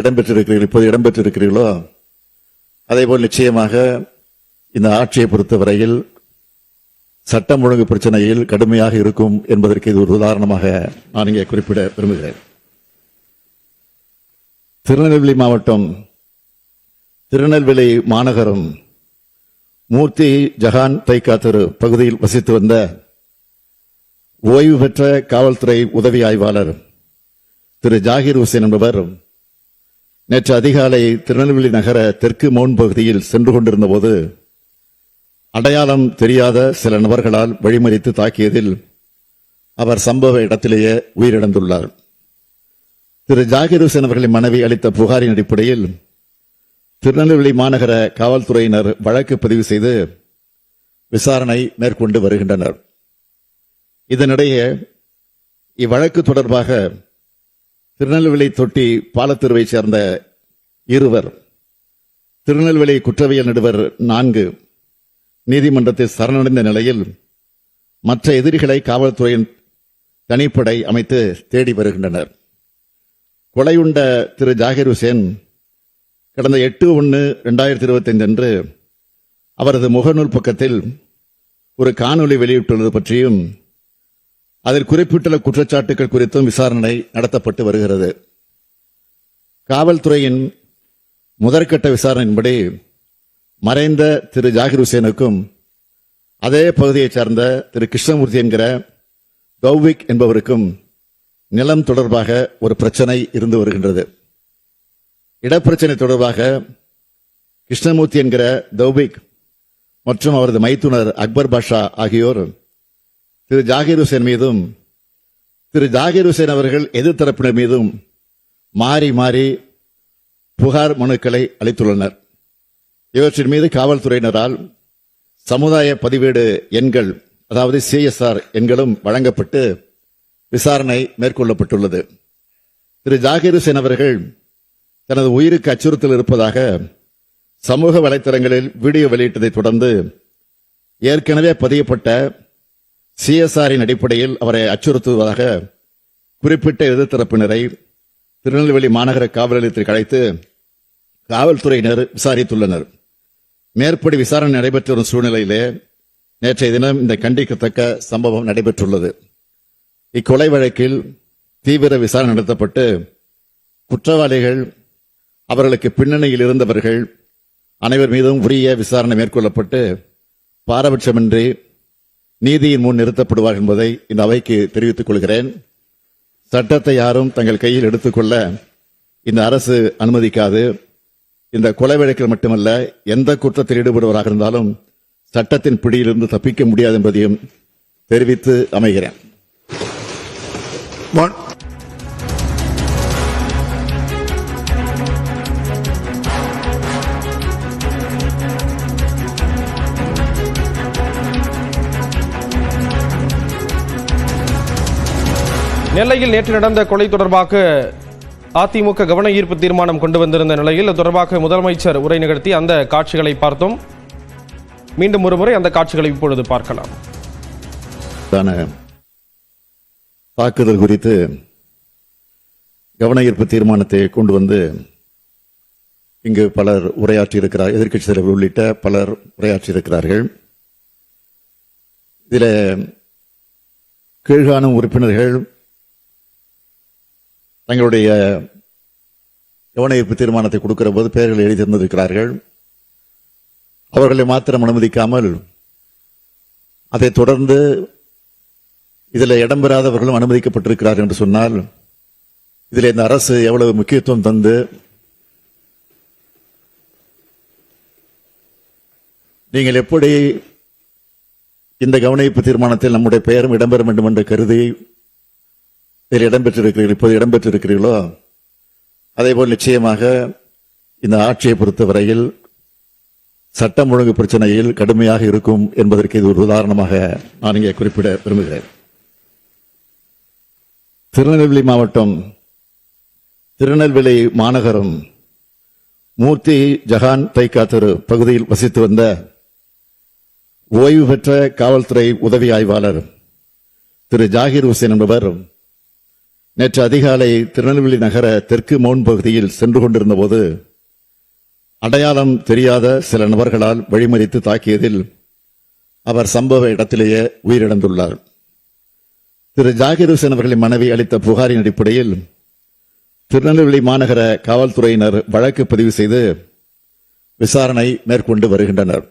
இப்போது இடம்பெற்றிருக்கிறீர்களோ அதேபோல் நிச்சயமாக இந்த ஆட்சியை பொறுத்தவரையில் சட்டம் ஒழுங்கு பிரச்சனையில் கடுமையாக இருக்கும் என்பதற்கு இது ஒரு உதாரணமாக நான் இங்கே குறிப்பிட விரும்புகிறேன். திருநெல்வேலி மாவட்டம், திருநெல்வேலி மாநகரம் மூர்த்தி ஜஹான் தைக்கா தெரு பகுதியில் வசித்து வந்த ஓய்வு பெற்ற காவல்துறை உதவி ஆய்வாளர் திரு ஜாகிர் ஹுசேன் என்பவர் நேற்று அதிகாலை திருநெல்வேலி நகர தெற்கு மவுண்ட் பகுதியில் சென்று கொண்டிருந்த போது அடையாளம் தெரியாத சில நபர்களால் வழிமறித்து தாக்கியதில் அவர் சம்பவ இடத்திலேயே உயிரிழந்துள்ளார். திரு ஜாகிர் ஹுசேன் அவர்களின் மனைவி அளித்த புகாரின் அடிப்படையில் திருநெல்வேலி மாநகர காவல்துறையினர் வழக்கு பதிவு செய்து விசாரணை மேற்கொண்டு வருகின்றனர். இதனிடையே இவ்வழக்கு தொடர்பாக திருநெல்வேலி தொட்டி பாலத்தெருவைச் சேர்ந்த இருவர் திருநெல்வேலி குற்றவியல் நடுவர் 4 நீதிமன்றத்தில் சரணடைந்த நிலையில் மற்ற எதிரிகளை காவல்துறையின் தனிப்படை அமைத்து தேடி வருகின்றனர். கொலையுண்ட திரு ஜாகிர் ஹுசேன் கடந்த 8/1/2025 அன்று அவரது முகநூல் பக்கத்தில் ஒரு காணொலி வெளியிட்டுள்ளது பற்றியும் அதில் குறிப்பிட்டுள்ள குற்றச்சாட்டுகள் குறித்தும் விசாரணை நடத்தப்பட்டு வருகிறது. காவல்துறையின் முதற்கட்ட விசாரணையின்படி மறைந்த திரு ஜாகிர் ஹுசேனுக்கும் அதே பகுதியைச் சார்ந்த திரு கிருஷ்ணமூர்த்தி என்கிற தௌவிக் என்பவருக்கும் நிலம் தொடர்பாக ஒரு பிரச்சனை இருந்து வருகின்றது. இடப்பிரச்சனை தொடர்பாக கிருஷ்ணமூர்த்தி என்கிற தௌவிக் மற்றும் அவரது மைத்துனர் அக்பர் பாஷா ஆகியோர் திரு ஜாகிர் ஹுசேன் மீதும் திரு ஜாகிர் ஹுசேன் அவர்கள் எதிர்த்தரப்பினர் மீதும் மாறி மாறி புகார் மனுக்களை அளித்துள்ளனர். இவற்றின் மீது காவல்துறையினரால் சமுதாய பதிவேடு எண்கள், அதாவது CSR எண்களும் வழங்கப்பட்டு விசாரணை மேற்கொள்ளப்பட்டுள்ளது. திரு ஜாகிர் ஹுசேன் அவர்கள் தனது உயிருக்கு அச்சுறுத்தல் இருப்பதாக சமூக வலைத்தளங்களில் வீடியோ வெளியிட்டதை தொடர்ந்து ஏற்கனவே பதியப்பட்ட CSRின் அடிப்படையில் அவரை அச்சுறுத்துவதாக குறிப்பிட்ட எதிர்த்தரப்பினரை திருநெல்வேலி மாநகர காவல் நிலையத்திற்கு அழைத்து காவல்துறையினர் விசாரித்துள்ளனர். மேற்படி விசாரணை நடைபெற்று வரும் சூழ்நிலையிலே நேற்றைய தினம் இந்த கண்டிக்கத்தக்க சம்பவம் நடைபெற்றுள்ளது. இக்கொலை வழக்கில் தீவிர விசாரணை நடத்தப்பட்டு குற்றவாளிகள், அவர்களுக்கு பின்னணியில் இருந்தவர்கள் அனைவர் மீதும் உரிய விசாரணை மேற்கொள்ளப்பட்டு பாரபட்சமின்றி நீதியின் முன் நிறுத்தப்படுவார் என்பதை இந்த அவைக்கு தெரிவித்துக் கொள்கிறேன். சட்டத்தை யாரும் தங்கள் கையில் எடுத்துக்கொள்ள இந்த அரசு அனுமதிக்காது. இந்த கொலை வழக்கில் மட்டுமல்ல, எந்த குற்றத்தில் ஈடுபடுவராக இருந்தாலும் சட்டத்தின் பிடியிலிருந்து தப்பிக்க முடியாது என்பதையும் தெரிவித்து அமைகிறேன். நெல்லையில் நேற்று நடந்த கொலை தொடர்பாக அதிமுக கவன ஈர்ப்பு தீர்மானம் கொண்டு வந்திருந்த நிலையில் தொடர்பாக முதலமைச்சர் உரை நிகழ்த்தி அந்த காட்சிகளை பார்த்தோம். மீண்டும் ஒருமுறை அந்த காட்சிகளை இப்பொழுது பார்க்கலாம். தாக்குதல் குறித்து கவன ஈர்ப்பு தீர்மானத்தை கொண்டு வந்து இங்கு பலர் உரையாற்றியிருக்கிறார். எதிர்க்கட்சி தலைவர் உள்ளிட்ட பலர் உரையாற்றியிருக்கிறார்கள். இதில் கீழ்காணும் உறுப்பினர்கள் தங்களுடைய கவன ஈர்ப்பு தீர்மானத்தை கொடுக்கிற போது பெயர்கள் எழுதி தந்திருக்கிறார்கள். அவர்களை மாத்திரம் அனுமதிக்காமல் அதைத் தொடர்ந்து இதில் இடம்பெறாதவர்களும் அனுமதிக்கப்பட்டிருக்கிறார்கள் என்று சொன்னால் இதில் இந்த அரசு எவ்வளவு முக்கியத்துவம் தந்து நீங்கள் எப்படி இந்த கவன ஈர்ப்பு தீர்மானத்தில் நம்முடைய பெயரும் இடம்பெற வேண்டும் என்று கருதி இதில் இப்போது இடம்பெற்றிருக்கிறீர்களோ அதேபோல் நிச்சயமாக இந்த ஆட்சியை பொறுத்தவரையில் சட்டம் ஒழுங்கு பிரச்சனையில் கடுமையாக இருக்கும் என்பதற்கு இது ஒரு உதாரணமாக நான் இங்கே குறிப்பிட விரும்புகிறேன். திருநெல்வேலி மாவட்டம், திருநெல்வேலி மாநகரம் மூர்த்தி ஜஹான் தைக்கா தெரு பகுதியில் வசித்து வந்த ஓய்வு பெற்ற காவல்துறை உதவி ஆய்வாளர் திரு ஜாகிர் ஹுசேன் என்பவர் நேற்று அதிகாலை திருநெல்வேலி நகர தெற்கு மவுண்ட் பகுதியில் சென்று கொண்டிருந்த போது அடையாளம் தெரியாத சில நபர்களால் வழிமறித்து தாக்கியதில் அவர் சம்பவ இடத்திலேயே உயிரிழந்துள்ளார். திரு ஜாகிர் ஹுசேன் அவர்களின் மனைவி அளித்த புகாரின் அடிப்படையில் திருநெல்வேலி மாநகர காவல்துறையினர் வழக்கு பதிவு செய்து விசாரணை மேற்கொண்டு வருகின்றனர்.